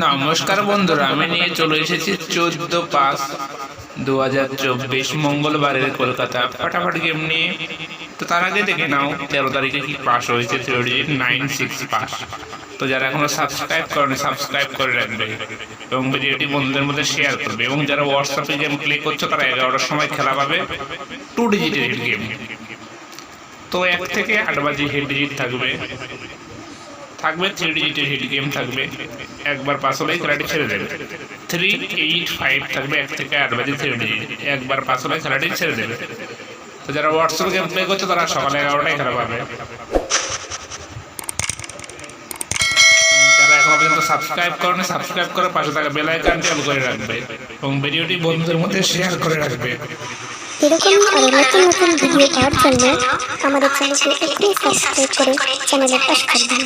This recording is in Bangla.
নমস্কার বন্ধুরা, আমি নিয়ে চলে এসেছি 14/5/2024 মঙ্গলবারের কলকাতা ফটাফট গেম নিয়ে। তো তার আগে দেখে নাও 13 তারিখে কি পাস হয়েছে, 96 পাস। তো যারা এখনো সাবস্ক্রাইব করেনি সাবস্ক্রাইব করে রাখবে এবং ভিডিওটি বন্ধুদের মধ্যে শেয়ার করবে, এবং যারা হোয়াটসঅ্যাপে গেম প্লে করছো তারা 11টার সময় খেলা পাবে 2 ডিজিটের গেম। তো 1 থেকে 8 বাজে হেড ডিজিট থাকবে 3 ডিজিটের হিট গেম থাকবে। একবার পাস হলেই খেলাটি ছেড়ে দেবে। 385 থাকবে 1 থেকে 8 বাজে 3 ডিজিট, একবার পাস হলে খেলাটি ছেড়ে দেবে। তো যারা হোয়াটসঅ্যাপে গেম প্লে করছে তারা সকালে 11টায় খেলা পাবে। যারা এখনো পর্যন্ত সাবস্ক্রাইব করেনি সাবস্ক্রাইব করে পাশে থাকা বেল আইকনটি অন করে রাখবে এবং ভিডিওটি বন্ধুদের মধ্যে শেয়ার করে রাখবে। এরকম আরো নতুন নতুন ভিডিও পাওয়ার জন্য আমাদের চ্যানেলকে একটু সাবস্ক্রাইব করে চ্যানেলের পাশে থাকবেন।